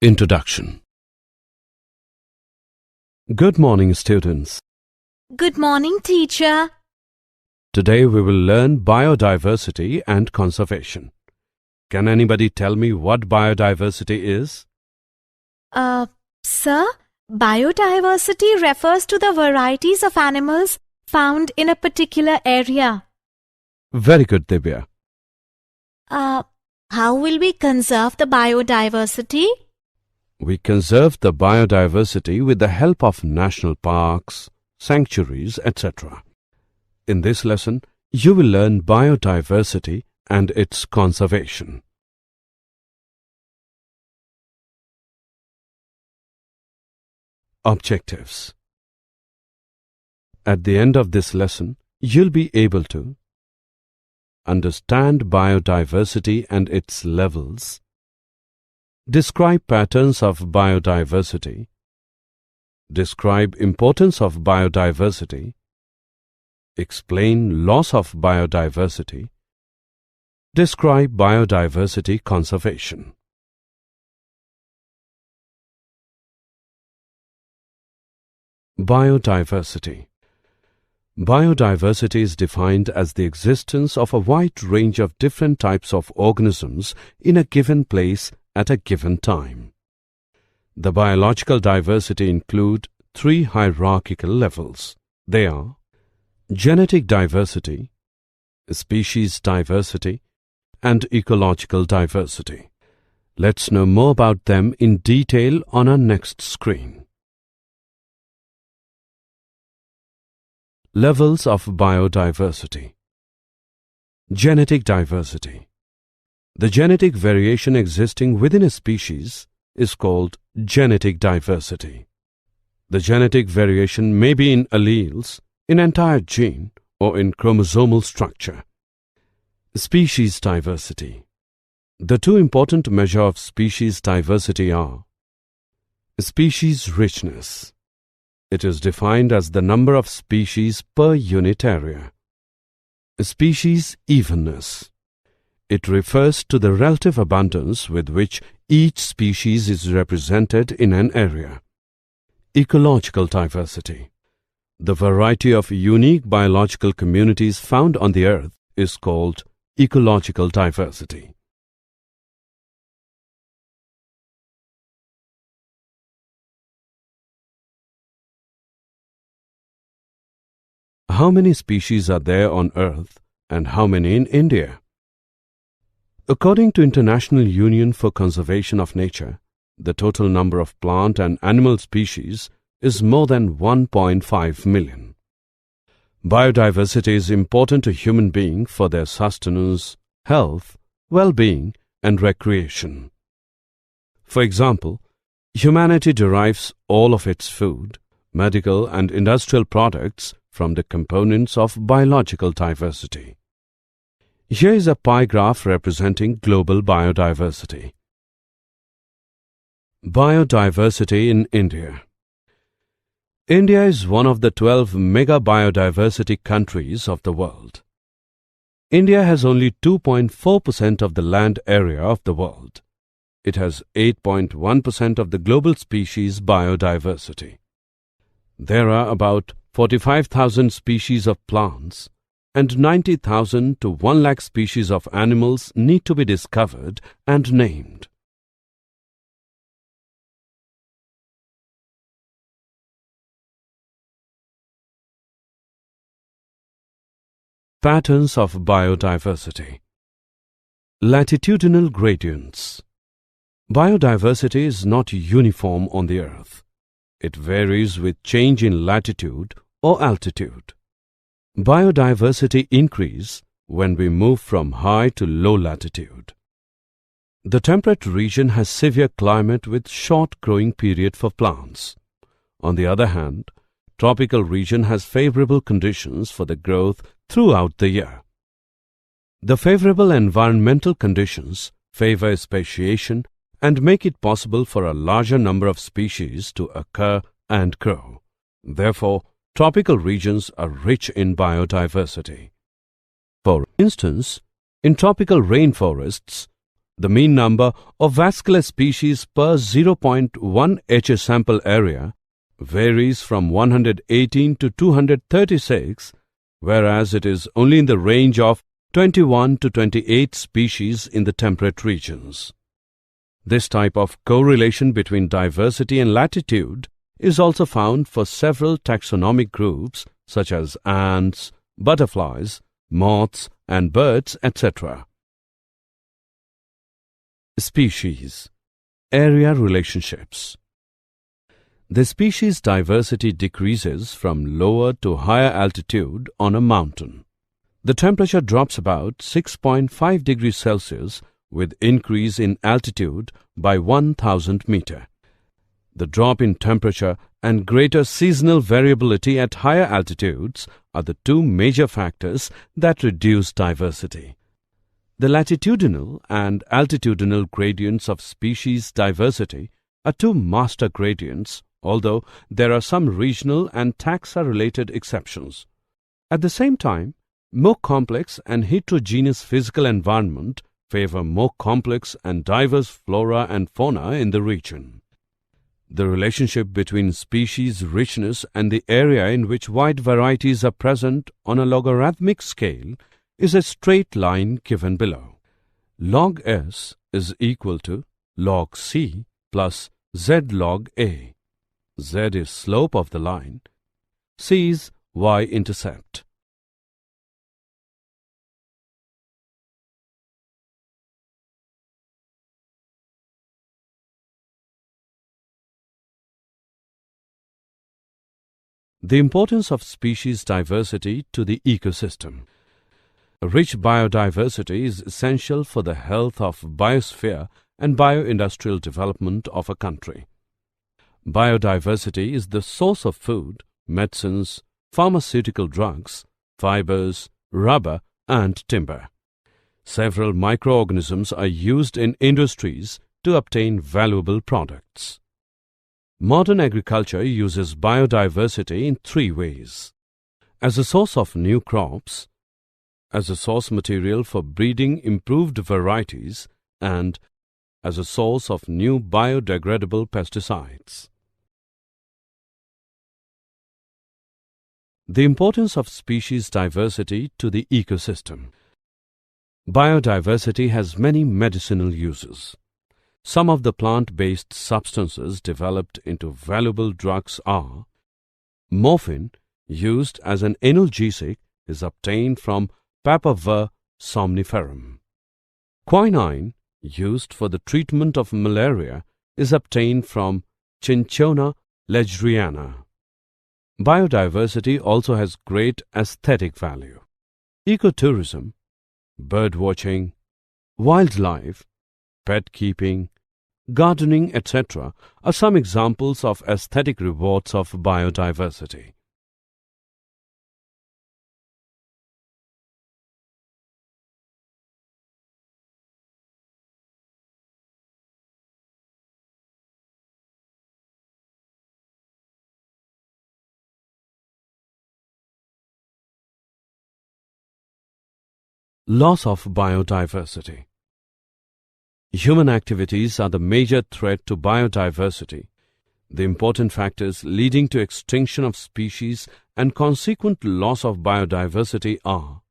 Introduction. Good morning, students. Good morning, teacher. Today we will learn biodiversity and conservation. Can anybody tell me what biodiversity is? Sir, biodiversity refers to the varieties of animals found in a particular area. Very good, Divya. How will we conserve the biodiversity? We conserve the biodiversity with the help of national parks, sanctuaries, etc. In this lesson, you will learn biodiversity and its conservation. Objectives. At the end of this lesson, you'll be able to understand biodiversity and its levels, describe patterns of biodiversity, describe importance of biodiversity, explain loss of biodiversity, describe biodiversity conservation. Biodiversity. Biodiversity is defined as the existence of a wide range of different types of organisms in a given place at a given time. The biological diversity include three hierarchical levels. They are genetic diversity, species diversity, and ecological diversity. Let's know more about them in detail on our next screen. Levels of biodiversity. Genetic diversity. The genetic variation existing within a species is called genetic diversity. The genetic variation may be in alleles, in entire gene, or in chromosomal structure. Species diversity. The two important measures of species diversity are species richness. It is defined as the number of species per unit area. Species evenness. It refers to the relative abundance with which each species is represented in an area. Ecological diversity. The variety of unique biological communities found on the earth is called ecological diversity. How many species are there on Earth and how many in India? According to International Union for Conservation of Nature, the total number of plant and animal species is more than 1.5 million. Biodiversity is important to human beings for their sustenance, health, well-being, and recreation. For example, humanity derives all of its food, medical and industrial products from the components of biological diversity. Here is a pie graph representing global biodiversity. Biodiversity in India. India is one of the 12 mega biodiversity countries of the world. India has only 2.4% of the land area of the world. It has 8.1% of the global species biodiversity. There are about 45,000 species of plants and 90,000 to 1 lakh species of animals need to be discovered and named. Patterns of biodiversity. Latitudinal gradients. Biodiversity is not uniform on the earth. It varies with change in latitude or altitude. Biodiversity increase when we move from high to low latitude. The temperate region has severe climate with short growing period for plants. On the other hand, tropical region has favorable conditions for the growth throughout the year. The favorable environmental conditions favor speciation and make it possible for a larger number of species to occur and grow. Therefore, tropical regions are rich in biodiversity. For instance, in tropical rainforests, The mean number of vascular species per 0.1 H sample area varies from 118 to 236, whereas it is only in the range of 21 to 28 species in the temperate regions. This type of correlation between diversity and latitude is also found for several taxonomic groups such as ants, butterflies, moths and birds, etc. Species. Area relationships. The species diversity decreases from lower to higher altitude on a mountain. The temperature drops about 6.5 degrees Celsius with increase in altitude by 1000 meter. The drop in temperature and greater seasonal variability at higher altitudes are the two major factors that reduce diversity. The latitudinal and altitudinal gradients of species diversity are two master gradients, although there are some regional and taxa-related exceptions. At the same time, more complex and heterogeneous physical environment favor more complex and diverse flora and fauna in the region. The relationship between species richness and the area in which wide varieties are present on a logarithmic scale is a straight line given below. Log S is equal to log C plus Z log A. Z is slope of the line. C is y-intercept. The importance of species diversity to the ecosystem. Rich biodiversity is essential for the health of biosphere and bioindustrial development of a country. Biodiversity is the source of food, medicines, pharmaceutical drugs, fibers, rubber and timber. Several microorganisms are used in industries to obtain valuable products. Modern agriculture uses biodiversity in three ways: as a source of new crops, as a source material for breeding improved varieties, and as a source of new biodegradable pesticides. The importance of species diversity to the ecosystem. Biodiversity has many medicinal uses. Some of the plant-based substances developed into valuable drugs are: morphine, used as an analgesic, is obtained from Papaver somniferum. Quinine, used for the treatment of malaria, is obtained from Cinchona legeriana. Biodiversity also has great aesthetic value. Ecotourism, birdwatching, wildlife, pet keeping, gardening, etc. are some examples of aesthetic rewards of biodiversity. Loss of biodiversity. Human activities are the major threat to biodiversity. The important factors leading to extinction of species and consequent loss of biodiversity are: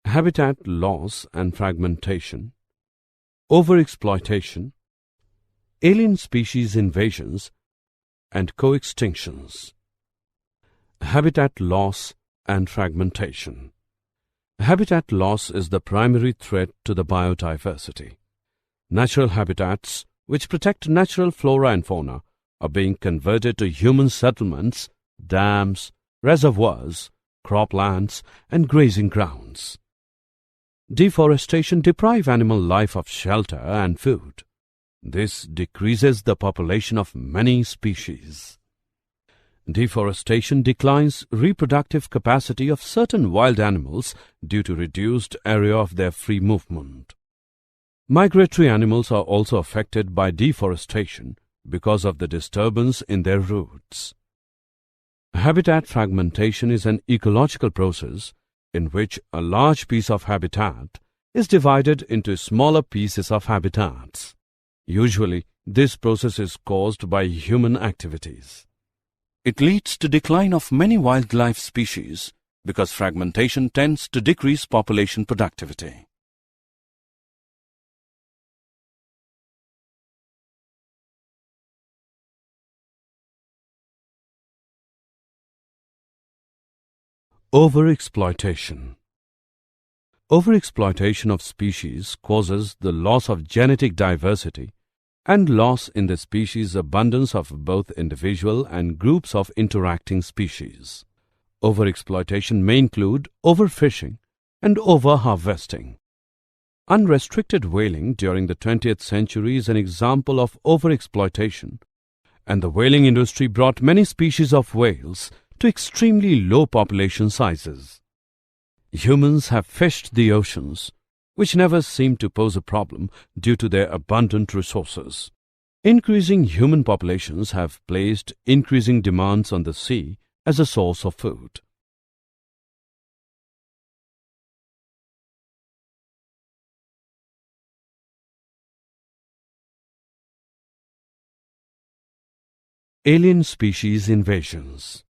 habitat loss and fragmentation, overexploitation, alien species invasions, and co-extinctions. Habitat loss and fragmentation. Habitat loss is the primary threat to the biodiversity. Natural habitats, which protect natural flora and fauna, are being converted to human settlements, dams, reservoirs, croplands, and grazing grounds. Deforestation deprives animal life of shelter and food. This decreases the population of many species. Deforestation declines reproductive capacity of certain wild animals due to reduced area of their free movement. Migratory animals are also affected by deforestation because of the disturbance in their routes. Habitat fragmentation is an ecological process in which a large piece of habitat is divided into smaller pieces of habitats. Usually, this process is caused by human activities. It leads to decline of many wildlife species because fragmentation tends to decrease population productivity. Overexploitation. Overexploitation of species causes the loss of genetic diversity and loss in the species' abundance of both individual and groups of interacting species. Overexploitation may include overfishing and overharvesting. Unrestricted whaling during the 20th century is an example of overexploitation, and the whaling industry brought many species of whales to extremely low population sizes. Humans have fished the oceans, which never seemed to pose a problem due to their abundant resources. Increasing human populations have placed increasing demands on the sea as a source of food. Alien species invasions.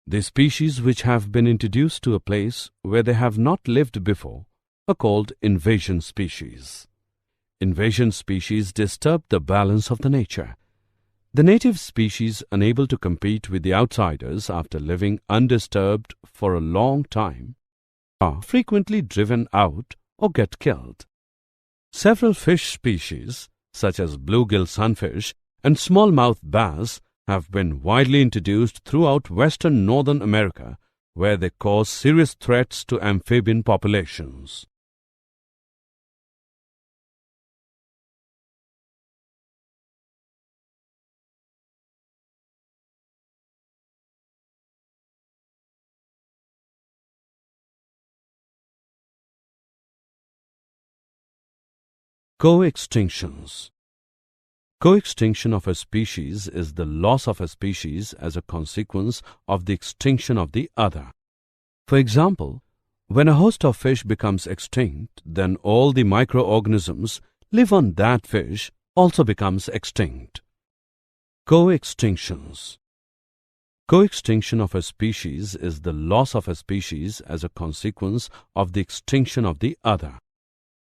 The species which have been introduced to a place where they have not lived before are called invasion species. Invasion species disturb the balance of the nature. The native species, unable to compete with the outsiders after living undisturbed for a long time, are frequently driven out or get killed. Several fish species, such as bluegill sunfish and smallmouth bass, have been widely introduced throughout western Northern America, where they cause serious threats to amphibian populations. Co-extinctions. Co-extinction of a species is the loss of a species as a consequence of the extinction of the other. For example, when a host of fish becomes extinct, then all the microorganisms live on that fish also becomes extinct. Co-extinctions. Co-extinction of a species is the loss of a species as a consequence of the extinction of the other.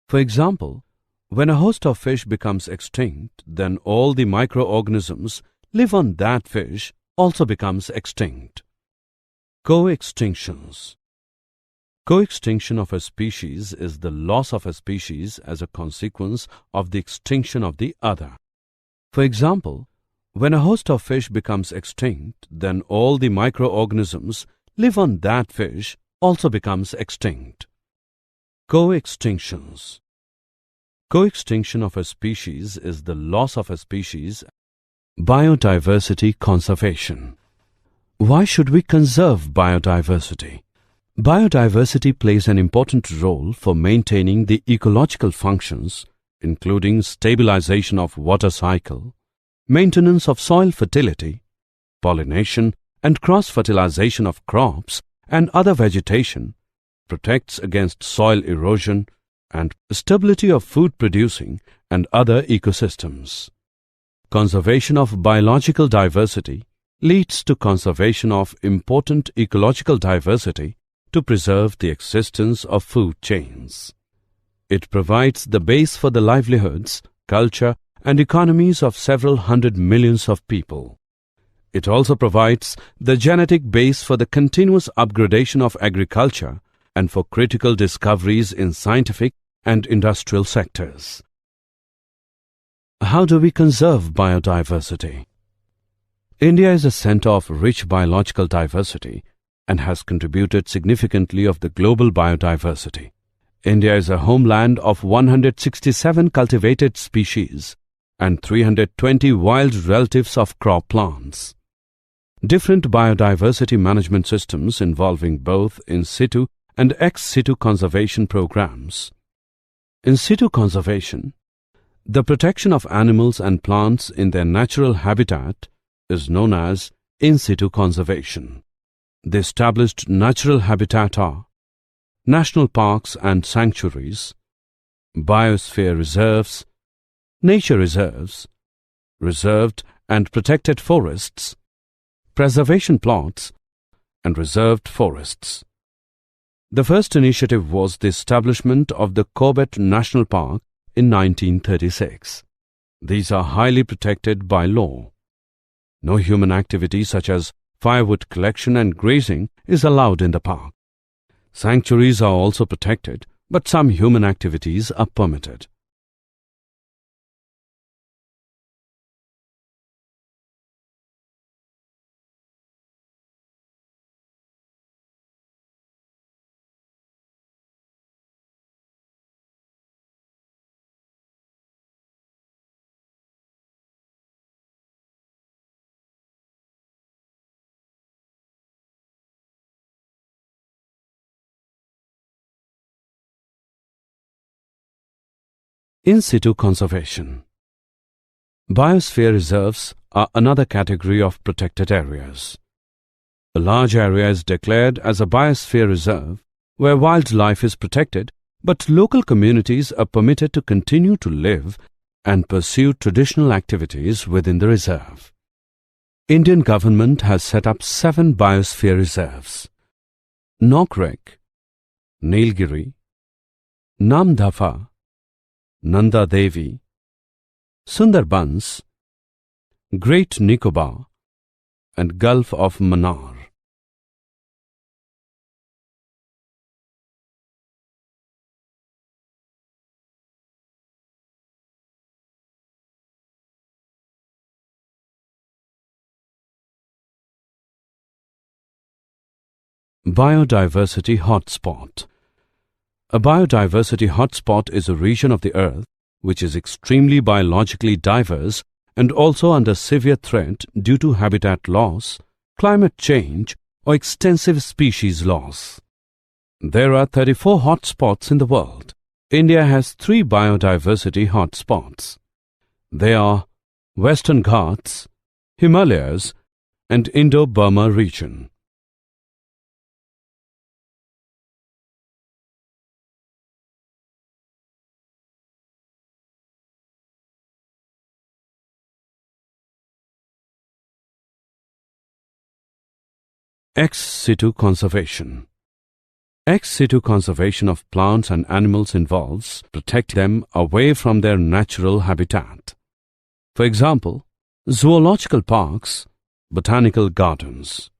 For example, when a host of fish becomes extinct, then all the microorganisms live on that fish also becomes extinct. Co-extinctions. Co-extinction of a species is the loss of a species as a consequence of the extinction of the other. For example, when a host of fish becomes extinct, then all the microorganisms live on that fish also becomes extinct. Co-extinctions. Co-extinction of a species is the loss of a species. Biodiversity conservation. Why should we conserve biodiversity? Biodiversity plays an important role for maintaining the ecological functions, including stabilization of water cycle, maintenance of soil fertility, pollination and cross-fertilization of crops and other vegetation, protects against soil erosion, and stability of food-producing and other ecosystems. Conservation of biological diversity leads to conservation of important ecological diversity to preserve the existence of food chains. It provides the base for the livelihoods, culture, and economies of several hundred millions of people. It also provides the genetic base for the continuous upgradation of agriculture and for critical discoveries in scientific and industrial sectors. How do we conserve biodiversity? India is a center of rich biological diversity and has contributed significantly of the global biodiversity. India is a homeland of 167 cultivated species and 320 wild relatives of crop plants. Different biodiversity management systems involving both in-situ and ex-situ conservation programs. In-situ conservation, the protection of animals and plants in their natural habitat, is known as in-situ conservation. The established natural habitat are national parks and sanctuaries, biosphere reserves, nature reserves, reserved and protected forests, preservation plots, and reserved forests. The first initiative was the establishment of the Corbett National Park in 1936. These are highly protected by law. No human activity such as firewood collection and grazing is allowed in the park. Sanctuaries are also protected, but some human activities are permitted. In-situ conservation. Biosphere reserves are another category of protected areas. A large area is declared as a biosphere reserve where wildlife is protected, but local communities are permitted to continue to live and pursue traditional activities within the reserve. Indian government has set up 7 biosphere reserves: Nokrek, Nilgiri, Namdapha, Nanda Devi, Sundarbans, Great Nicobar, and Gulf of Mannar. Biodiversity hotspot. A biodiversity hotspot is a region of the Earth which is extremely biologically diverse and also under severe threat due to habitat loss, climate change, or extensive species loss. There are 34 hotspots in the world. India has 3 biodiversity hotspots. They are Western Ghats, Himalayas, and Indo-Burma region. Ex-situ conservation. Ex-situ conservation of plants and animals involves protecting them away from their natural habitat. For example, zoological parks, botanical gardens.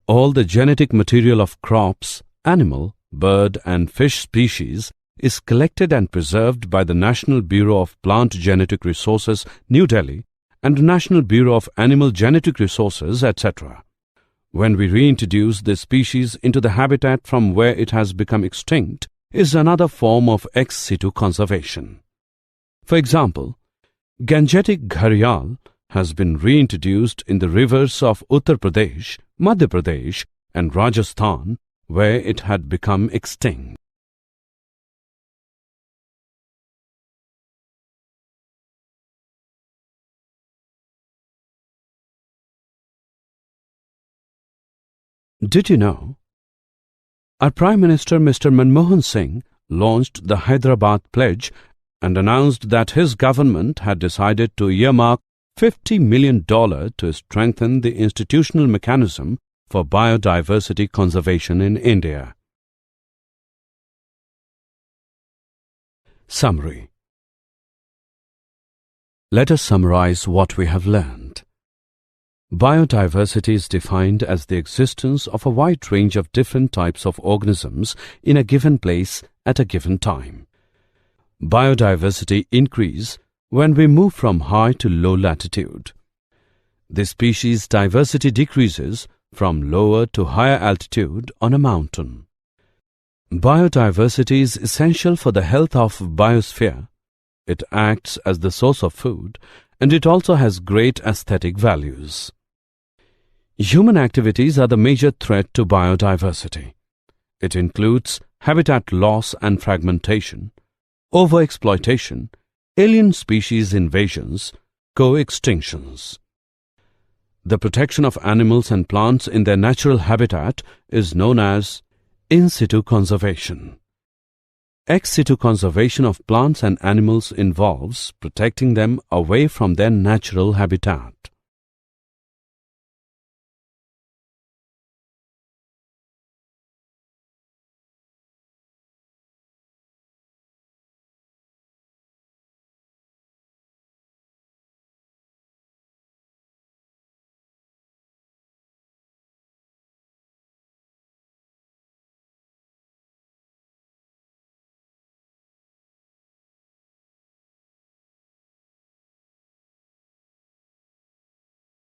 All the genetic material of crops, animal, bird and fish species is collected and preserved by the National Bureau of Plant Genetic Resources, New Delhi, and National Bureau of Animal Genetic Resources, etc. When we reintroduce this species into the habitat from where it has become extinct is another form of ex-situ conservation. For example, Gangetic gharial has been reintroduced in the rivers of Uttar Pradesh, Madhya Pradesh, and Rajasthan, where it had become extinct. Did you know? Our Prime Minister Mr. Manmohan Singh launched the Hyderabad Pledge and announced that his government had decided to earmark $50 million to strengthen the institutional mechanism for biodiversity conservation in India. Summary. Let us summarize what we have learned. Biodiversity is defined as the existence of a wide range of different types of organisms in a given place at a given time. Biodiversity increases when we move from high to low latitude. The species diversity decreases from lower to higher altitude on a mountain. Biodiversity is essential for the health of biosphere. It acts as the source of food, and it also has great aesthetic values. Human activities are the major threat to biodiversity. It includes habitat loss and fragmentation, overexploitation, alien species invasions, co-extinctions. The protection of animals and plants in their natural habitat is known as In-situ conservation. Ex-situ conservation of plants and animals involves protecting them away from their natural habitat.